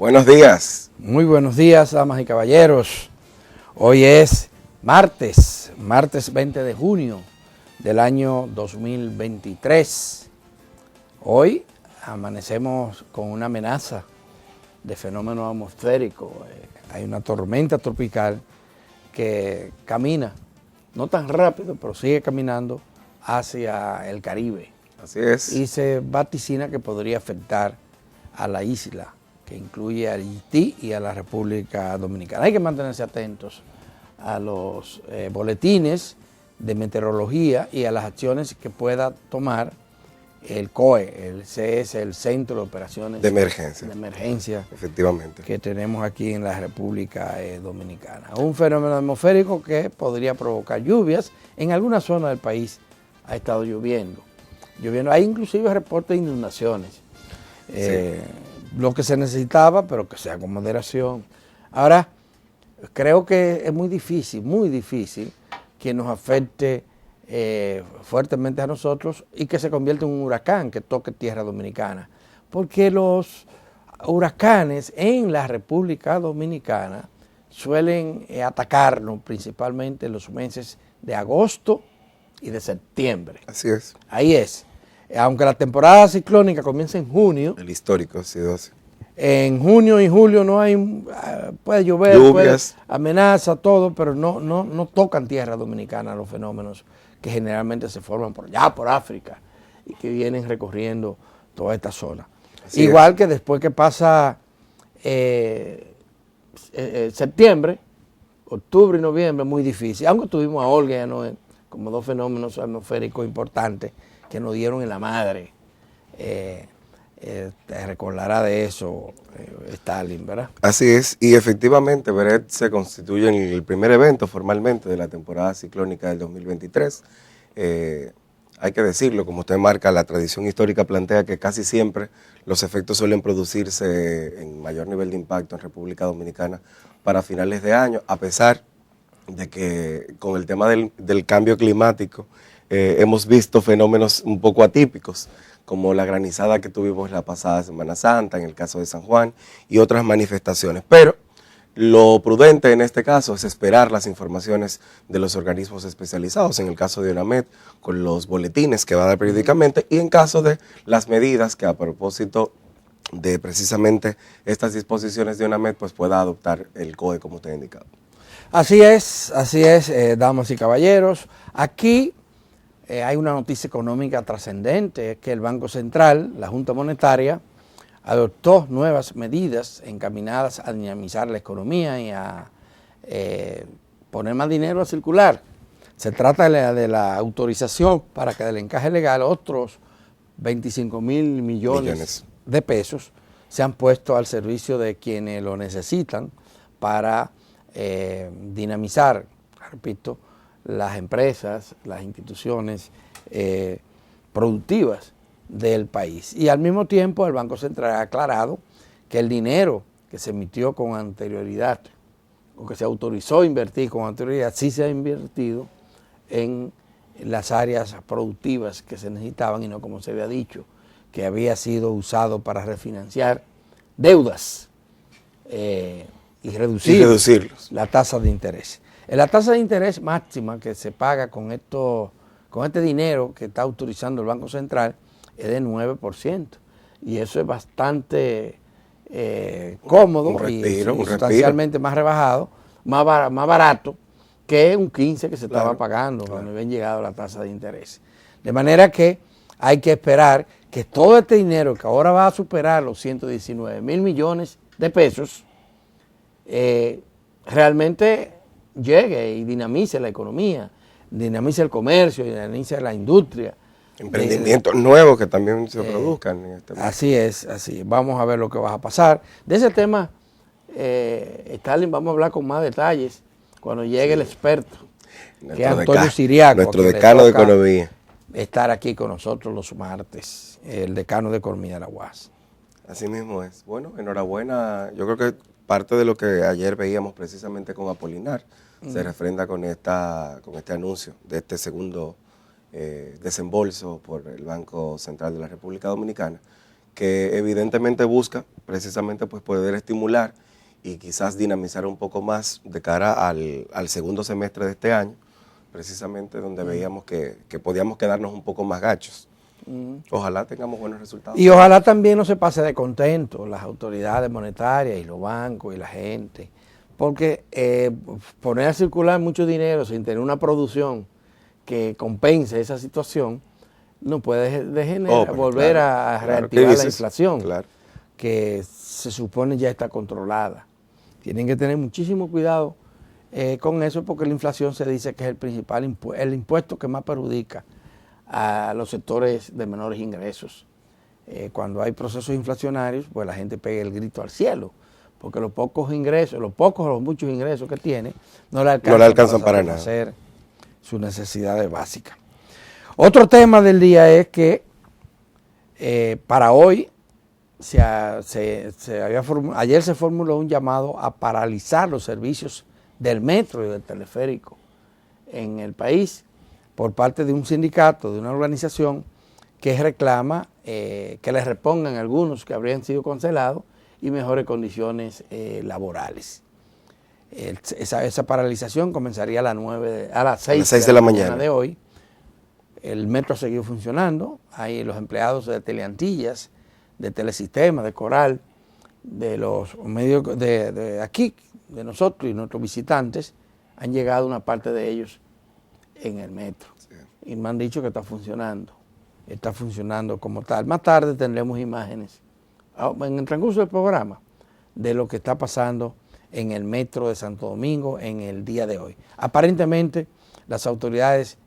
Buenos días. Muy buenos días, damas y caballeros. Hoy es martes 20 de junio del año 2023. Hoy amanecemos con una amenaza de fenómeno atmosférico. Hay una tormenta tropical que camina, no tan rápido, pero sigue caminando hacia el Caribe. Así es. Y se vaticina que podría afectar a la isla, que incluye a Haití y a la República Dominicana. Hay que mantenerse atentos a los boletines de meteorología y a las acciones que pueda tomar el COE, el CS, el Centro de Operaciones de Emergencia. Efectivamente. Que tenemos aquí en la República Dominicana. Un fenómeno atmosférico que podría provocar lluvias. En alguna zona del país ha estado lloviendo. Hay inclusive reportes de inundaciones. Lo que se necesitaba, pero que sea con moderación. Ahora, creo que es muy difícil que nos afecte fuertemente a nosotros y que se convierta en un huracán que toque tierra dominicana. Porque los huracanes en la República Dominicana suelen atacarnos principalmente en los meses de agosto y de septiembre. Así es. Ahí es. Aunque la temporada ciclónica comienza en junio. El histórico ha sido así. En junio y julio no hay, puede llover, lluvias, amenaza, todo, pero no tocan tierra dominicana los fenómenos que generalmente se forman por allá, por África, y que vienen recorriendo toda esta zona. Así Igual es. que después que pasa septiembre, octubre y noviembre, muy difícil. Aunque tuvimos a Olga y a Noé como dos fenómenos atmosféricos importantes que nos dieron en la madre. Te recordará de eso Stalin, ¿verdad? Así es, y efectivamente Beret se constituye en el primer evento formalmente de la temporada ciclónica del 2023. Hay que decirlo, como usted marca, la tradición histórica plantea que casi siempre los efectos suelen producirse en mayor nivel de impacto en República Dominicana para finales de año, a pesar de que con el tema del cambio climático hemos visto fenómenos un poco atípicos, como la granizada que tuvimos la pasada Semana Santa, en el caso de San Juan, y otras manifestaciones. Pero lo prudente en este caso es esperar las informaciones de los organismos especializados, en el caso de UNAMED, con los boletines que va a dar periódicamente, y en caso de las medidas que a propósito de precisamente estas disposiciones de UNAMED, pues pueda adoptar el COE como usted ha indicado. Así es, damas y caballeros. Aquí hay una noticia económica trascendente, es que el Banco Central, la Junta Monetaria, adoptó nuevas medidas encaminadas a dinamizar la economía y a poner más dinero a circular. Se trata de la autorización para que del encaje legal otros 25.000 millones de pesos sean puestos al servicio de quienes lo necesitan para dinamizar, repito, las empresas, las instituciones productivas del país. Y al mismo tiempo el Banco Central ha aclarado que el dinero que se emitió con anterioridad o que se autorizó invertir con anterioridad sí se ha invertido en las áreas productivas que se necesitaban y no como se había dicho, que había sido usado para refinanciar deudas y reducir la tasa de interés. La tasa de interés máxima que se paga con este dinero que está autorizando el Banco Central es de 9%. Y eso es bastante cómodo y sustancialmente más rebajado, más barato que un 15% que se estaba pagando cuando habían llegado la tasa de interés. De manera que hay que esperar que todo este dinero que ahora va a superar los 119.000 millones de pesos realmente llegue y dinamice la economía, dinamice el comercio, dinamice la industria. Emprendimientos nuevos que también se produzcan en este momento. Así es. Vamos a ver lo que va a pasar. De ese tema, Stalin, vamos a hablar con más detalles cuando llegue el experto, que es Antonio Siriaco. Nuestro decano de Economía. Estar aquí con nosotros los martes, el decano de Economía de la UAS. Así mismo es. Bueno, enhorabuena. Yo creo que parte de lo que ayer veíamos precisamente con Apolinar se refrenda con este anuncio de este segundo desembolso por el Banco Central de la República Dominicana, que evidentemente busca precisamente pues poder estimular y quizás dinamizar un poco más de cara al segundo semestre de este año, precisamente donde veíamos que podíamos quedarnos un poco más gachos. Ojalá tengamos buenos resultados. Y ojalá también no se pase de contento las autoridades monetarias y los bancos y la gente, porque poner a circular mucho dinero sin tener una producción que compense esa situación no puede volver a reactivar la inflación, que se supone ya está controlada. Tienen que tener muchísimo cuidado con eso, porque la inflación se dice que es el principal el impuesto que más perjudica a los sectores de menores ingresos. Cuando hay procesos inflacionarios, pues la gente pega el grito al cielo, porque los pocos ingresos, o los muchos ingresos que tiene, no le alcanzan para hacer sus necesidades básicas. Otro tema del día es que para hoy, ayer se formuló un llamado a paralizar los servicios del metro y del teleférico en el país por parte de un sindicato, de una organización que reclama que les repongan algunos que habrían sido cancelados y mejores condiciones laborales. Esa paralización comenzaría a las 6 de la mañana de hoy. El metro ha seguido funcionando. Hay los empleados de Teleantillas, de Telesistema, de Coral, de los medios de aquí, de nosotros y nuestros visitantes, han llegado una parte de ellos en el metro. Sí. Y me han dicho que está funcionando como tal. Más tarde tendremos imágenes, en el transcurso del programa, de lo que está pasando en el metro de Santo Domingo en el día de hoy. Aparentemente, las autoridades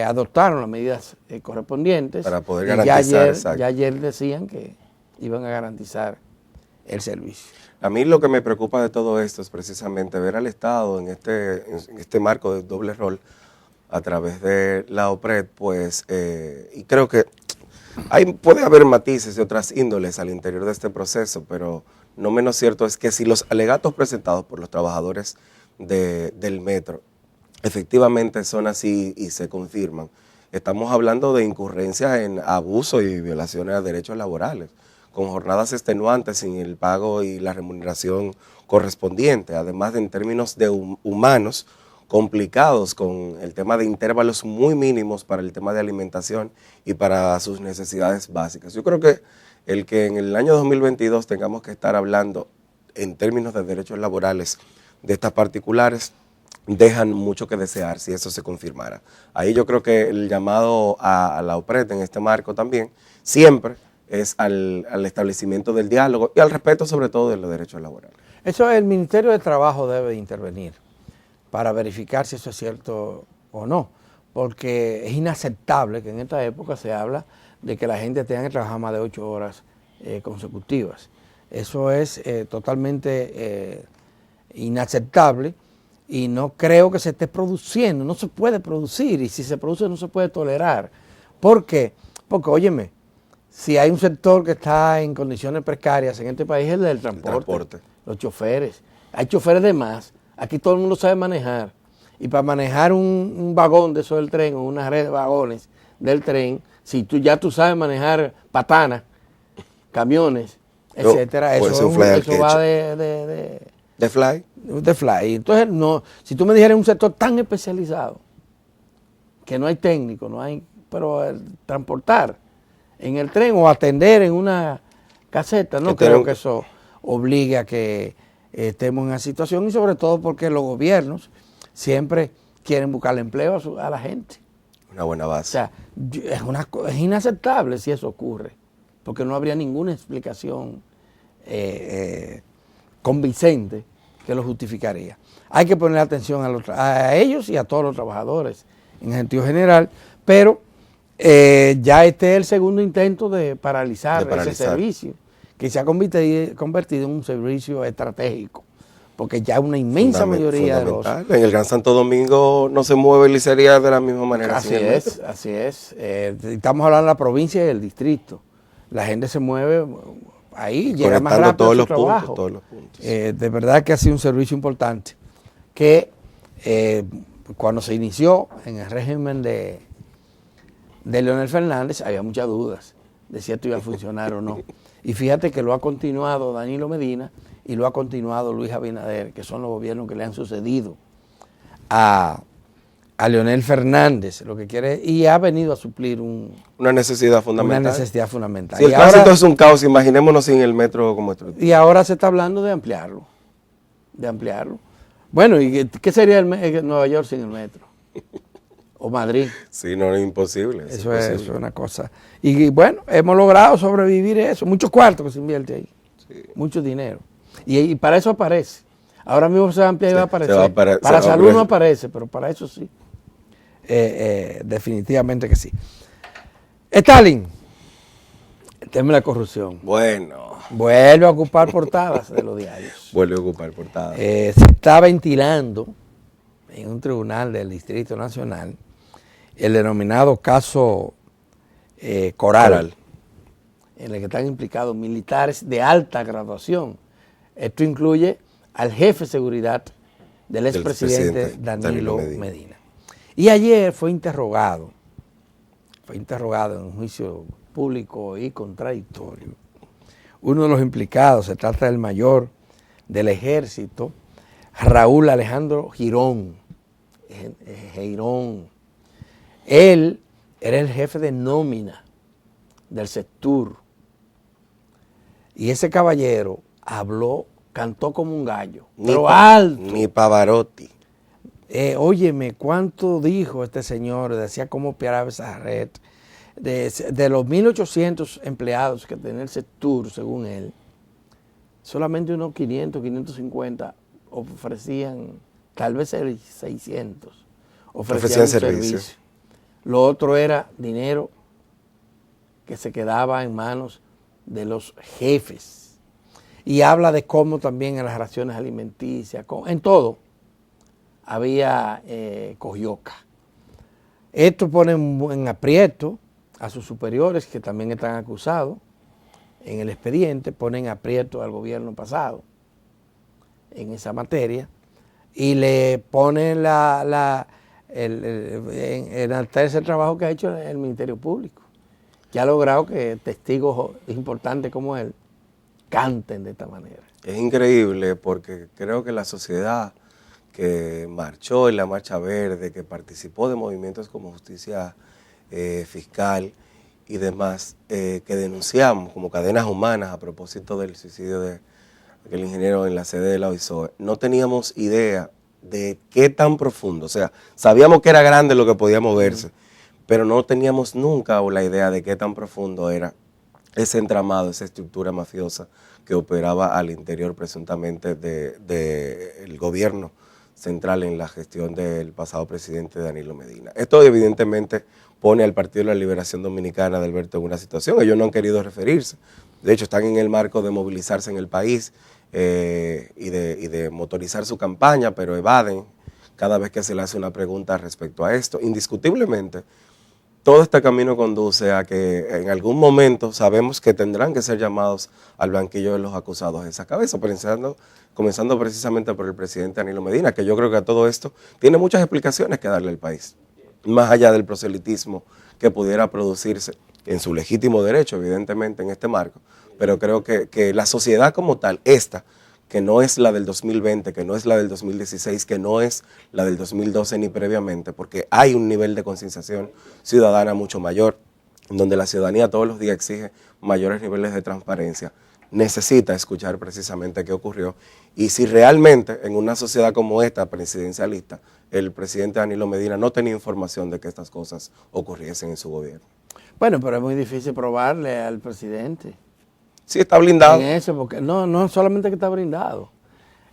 adoptaron las medidas correspondientes para poder garantizar. Ya ayer decían que iban a garantizar el servicio. A mí lo que me preocupa de todo esto es precisamente ver al Estado en este marco de doble rol a través de la OPRED, pues, y creo que puede haber matices de otras índoles al interior de este proceso, pero no menos cierto es que si los alegatos presentados por los trabajadores del metro efectivamente son así y se confirman, estamos hablando de incurrencias en abuso y violaciones a derechos laborales, con jornadas extenuantes sin el pago y la remuneración correspondiente, además de en términos de humanos complicados con el tema de intervalos muy mínimos para el tema de alimentación y para sus necesidades básicas. Yo creo que el que en el año 2022 tengamos que estar hablando en términos de derechos laborales de estas particulares dejan mucho que desear si eso se confirmara. Ahí yo creo que el llamado a la OPRED en este marco también siempre es al establecimiento del diálogo y al respeto sobre todo de los derechos laborales. Eso el Ministerio de Trabajo debe intervenir para verificar si eso es cierto o no, porque es inaceptable que en esta época se habla de que la gente tenga que trabajar más de 8 horas consecutivas. Eso es totalmente inaceptable y no creo que se esté produciendo, no se puede producir, y si se produce no se puede tolerar. ¿Por qué? Porque, óyeme, si hay un sector que está en condiciones precarias en este país es el del transporte. Los choferes. Hay choferes de más. Aquí todo el mundo sabe manejar. Y para manejar un vagón de eso del tren o una red de vagones del tren, si tú sabes manejar patanas, camiones, etcétera, eso va de fly. De fly. Entonces, no, si tú me dijeras un sector tan especializado que no hay técnico, pero transportar en el tren o atender en una caseta, no creo que eso obligue a que estemos en esa situación, y sobre todo porque los gobiernos siempre quieren buscarle empleo a la gente. Una buena base. O sea, es inaceptable si eso ocurre, porque no habría ninguna explicación convincente que lo justificaría. Hay que poner atención a ellos y a todos los trabajadores en sentido general, pero ya este es el segundo intento de paralizar ese servicio, que se ha convertido en un servicio estratégico, porque ya una inmensa mayoría de los... En el Gran Santo Domingo no se mueve licería de la misma manera. Así es. Estamos hablando de la provincia y del distrito. La gente se mueve ahí, llega más rápido a su trabajo. Todos los puntos. De verdad que ha sido un servicio importante, que cuando se inició en el régimen de Leonel Fernández había muchas dudas de si esto iba a funcionar o no. Y fíjate que lo ha continuado Danilo Medina y lo ha continuado Luis Abinader, que son los gobiernos que le han sucedido a Leonel Fernández, lo que quiere, y ha venido a suplir una necesidad fundamental. Una necesidad fundamental. Si el tránsito es un caos, imaginémonos sin el metro como estructura. Y ahora se está hablando de ampliarlo. Bueno, ¿y qué sería Nueva York sin el metro? O Madrid. Sí, no, es imposible. Eso es una cosa. Y bueno, hemos logrado sobrevivir eso. Muchos cuartos que se invierte ahí. Sí. Mucho dinero. Y para eso aparece. Ahora mismo se va a ampliar y va a aparecer. Para salud no aparece, pero para eso sí. Definitivamente que sí. Stalin, el tema de la corrupción. Bueno. Vuelve a ocupar portadas de los diarios. Vuelve a ocupar portadas. Se está ventilando en un tribunal del Distrito Nacional el denominado caso Coral, en el que están implicados militares de alta graduación. Esto incluye al jefe de seguridad del expresidente Danilo Medina. Y ayer fue interrogado en un juicio público y contradictorio. Uno de los implicados, se trata del mayor del ejército, Raúl Alejandro Girón. Él era el jefe de nómina del sector. Y ese caballero cantó como un gallo, pero alto. Ni Pavarotti. Óyeme, ¿cuánto dijo este señor? Decía cómo operaba esa red. De los 1.800 empleados que tenía el sector, según él, solamente unos 500, 550 ofrecían, tal vez 600, ofrecían servicio. Lo otro era dinero que se quedaba en manos de los jefes. Y habla de cómo también en las raciones alimenticias, en todo, había cogioca. Esto pone en aprieto a sus superiores, que también están acusados en el expediente, ponen aprieto al gobierno pasado en esa materia y le ponen en ese trabajo que ha hecho el Ministerio Público, que ha logrado que testigos importantes como él canten de esta manera. Es increíble porque creo que la sociedad que marchó en la Marcha Verde, que participó de movimientos como Justicia Fiscal y demás, que denunciamos como cadenas humanas a propósito del suicidio de aquel ingeniero en la sede de la OISOE, no teníamos idea de qué tan profundo, o sea, sabíamos que era grande lo que podía moverse, pero no teníamos nunca la idea de qué tan profundo era ese entramado, esa estructura mafiosa que operaba al interior presuntamente del gobierno central en la gestión del pasado presidente Danilo Medina. Esto evidentemente pone al Partido de la Liberación Dominicana de Alberto en una situación. Ellos no han querido referirse. De hecho, están en el marco de movilizarse en el país y de motorizar su campaña, pero evaden cada vez que se le hace una pregunta respecto a esto. Indiscutiblemente, todo este camino conduce a que en algún momento sabemos que tendrán que ser llamados al banquillo de los acusados a esa cabeza, comenzando precisamente por el presidente Danilo Medina, que yo creo que a todo esto tiene muchas explicaciones que darle al país, más allá del proselitismo que pudiera producirse en su legítimo derecho, evidentemente, en este marco, pero creo que la sociedad como tal, esta, que no es la del 2020, que no es la del 2016, que no es la del 2012 ni previamente, porque hay un nivel de concienciación ciudadana mucho mayor, donde la ciudadanía todos los días exige mayores niveles de transparencia, necesita escuchar precisamente qué ocurrió. Y si realmente en una sociedad como esta, presidencialista, el presidente Danilo Medina no tenía información de que estas cosas ocurriesen en su gobierno. Bueno, pero es muy difícil probarle al presidente. Sí, está blindado. En eso, porque no solamente que está blindado,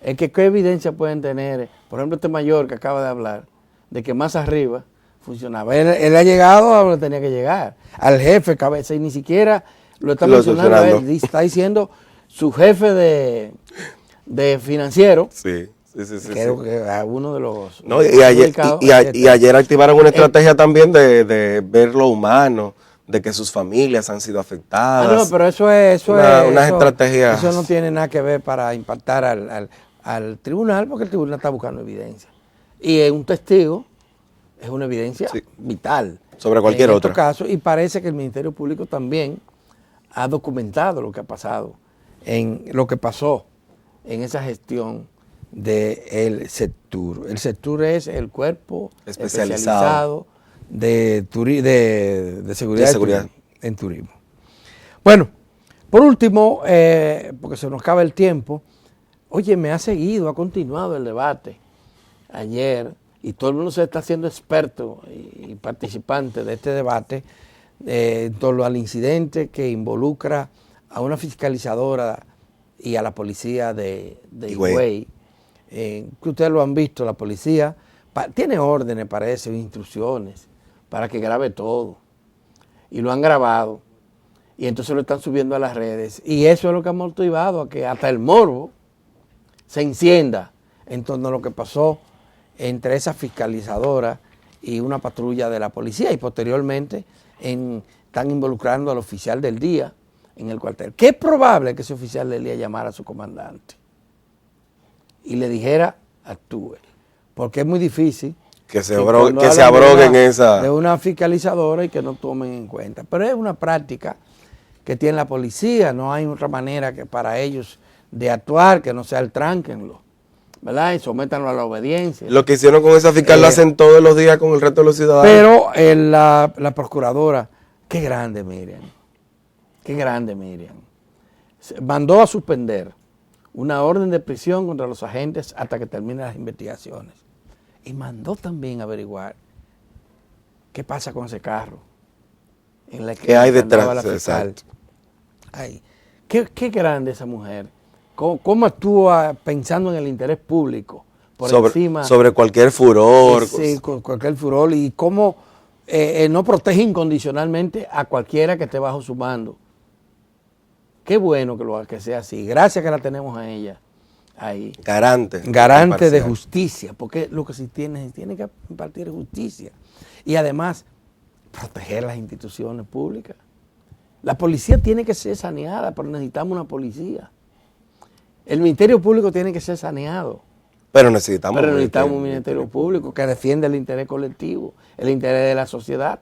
es que qué evidencia pueden tener, por ejemplo, este mayor que acaba de hablar, de que más arriba funcionaba. Él ha llegado a donde tenía que llegar, al jefe cabeza, y ni siquiera lo está mencionando él, está diciendo su jefe de financiero. Sí. Creo que uno de los... No, y ayer activaron una estrategia también de ver lo humano, de que sus familias han sido afectadas. No, pero unas estrategias. Eso no tiene nada que ver para impactar al tribunal, porque el tribunal está buscando evidencia. Y un testigo es una evidencia vital. Sobre cualquier otra. Caso, y parece que el Ministerio Público también ha documentado lo que ha pasado, lo que pasó en esa gestión del CETUR. El CETUR es el cuerpo especializado de seguridad en turismo. Bueno, por último, porque se nos acaba el tiempo, oye, ha continuado el debate ayer, y todo el mundo se está haciendo experto y participante de este debate en torno al incidente que involucra a una fiscalizadora y a la policía de Higüey. Que ustedes lo han visto, la policía tiene órdenes, parece, instrucciones para que grabe todo, y lo han grabado, y entonces lo están subiendo a las redes, y eso es lo que ha motivado a que hasta el morbo se encienda en torno a lo que pasó entre esa fiscalizadora y una patrulla de la policía, y posteriormente están involucrando al oficial del día en el cuartel. Que es probable que ese oficial del día llamara a su comandante y le dijera actúe, porque es muy difícil que se abroguen esa de una fiscalizadora y que no tomen en cuenta. Pero es una práctica que tiene la policía, no hay otra manera que para ellos de actuar que no sea el tránquenlo, ¿verdad? Y sométanlo a la obediencia. Lo que hicieron con esa fiscal lo hacen todos los días con el resto de los ciudadanos. Pero la procuradora, qué grande Miriam, mandó a suspender una orden de prisión contra los agentes hasta que terminen las investigaciones. Y mandó también averiguar qué pasa con ese carro. ¿Qué hay detrás de la fiscal? Ay, qué grande esa mujer. ¿Cómo actúa pensando en el interés público? Sobre cualquier furor. Sí, cualquier furor. Y cómo no protege incondicionalmente a cualquiera que esté bajo su mando. Qué bueno que sea así. Gracias que la tenemos a ella ahí. Garante de justicia, porque lo que se tiene que impartir justicia. Y además, proteger las instituciones públicas. La policía tiene que ser saneada, pero necesitamos una policía. El Ministerio Público tiene que ser saneado. Pero necesitamos un Ministerio Público que defienda el interés colectivo, el interés de la sociedad.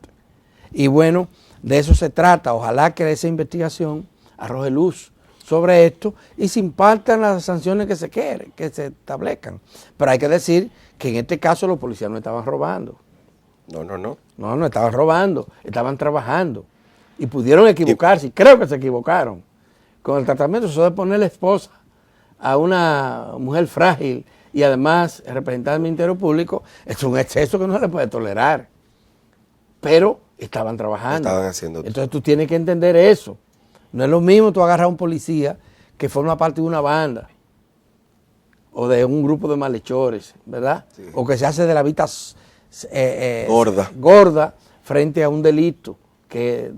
Y bueno, de eso se trata. Ojalá que esa investigación arroje luz sobre esto y se impartan las sanciones que se establezcan. Pero hay que decir que en este caso los policías no estaban robando. No estaban robando, estaban trabajando. Y pudieron equivocarse, y creo que se equivocaron con el tratamiento. Eso de poner la esposa a una mujer frágil y además representar al Ministerio Público es un exceso que no se le puede tolerar. Pero estaban trabajando. Entonces tú tienes que entender eso. No es lo mismo tú agarrar a un policía que forma parte de una banda o de un grupo de malhechores, ¿verdad? Sí. O que se hace de la vista gorda frente a un delito que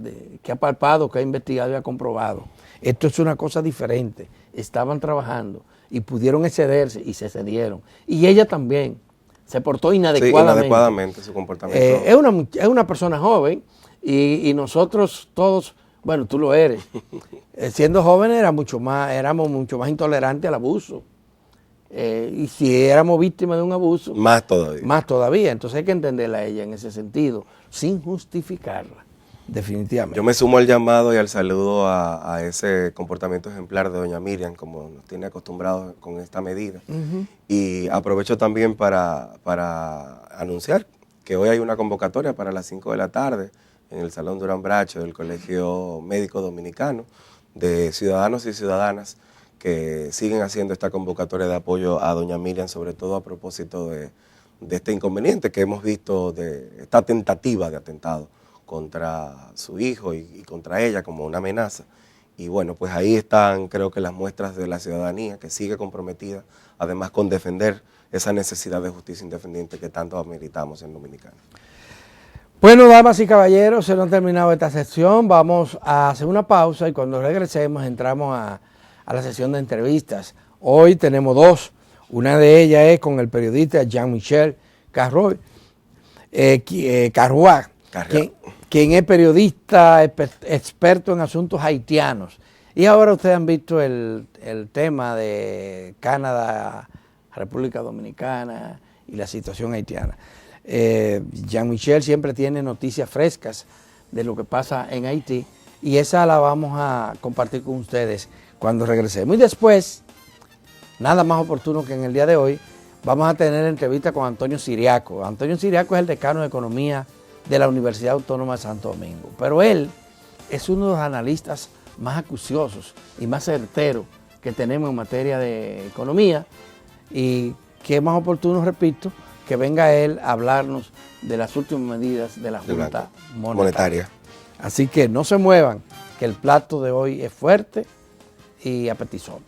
ha palpado, que ha investigado y ha comprobado. Esto es una cosa diferente. Estaban trabajando y pudieron excederse y se cedieron. Y ella también se portó inadecuadamente. Sí, inadecuadamente su comportamiento. Es una persona joven y nosotros todos, bueno, tú lo eres. Siendo jóvenes éramos mucho más intolerantes al abuso. Y si éramos víctimas de un abuso, más todavía. Entonces hay que entenderla a ella en ese sentido, sin justificarla, definitivamente. Yo me sumo al llamado y al saludo a ese comportamiento ejemplar de doña Miriam, como nos tiene acostumbrados con esta medida. Y aprovecho también para anunciar que hoy hay una convocatoria para las 5 de la tarde en el Salón Durán Bracho del Colegio Médico Dominicano, de ciudadanos y ciudadanas que siguen haciendo esta convocatoria de apoyo a doña Miriam, sobre todo a propósito de este inconveniente que hemos visto, de esta tentativa de atentado contra su hijo y contra ella como una amenaza. Y bueno, pues ahí están, creo que las muestras de la ciudadanía que sigue comprometida, además con defender esa necesidad de justicia independiente que tanto ameritamos en Dominicana. Bueno, damas y caballeros, se nos ha terminado esta sección. Vamos a hacer una pausa y cuando regresemos entramos a la sesión de entrevistas. Hoy tenemos dos. Una de ellas es con el periodista Jean-Michel Carrois, quien es periodista experto en asuntos haitianos. Y ahora ustedes han visto el tema de Canadá, República Dominicana y la situación haitiana. Jean-Michel siempre tiene noticias frescas de lo que pasa en Haití y esa la vamos a compartir con ustedes cuando regresemos. Y después, nada más oportuno que en el día de hoy, vamos a tener entrevista con Antonio Siriaco. Antonio Siriaco es el decano de Economía de la Universidad Autónoma de Santo Domingo, pero él es uno de los analistas más acuciosos y más certeros que tenemos en materia de economía, y qué más oportuno, repito, que venga él a hablarnos de las últimas medidas de la Junta Monetaria. Así que no se muevan, que el plato de hoy es fuerte y apetitoso.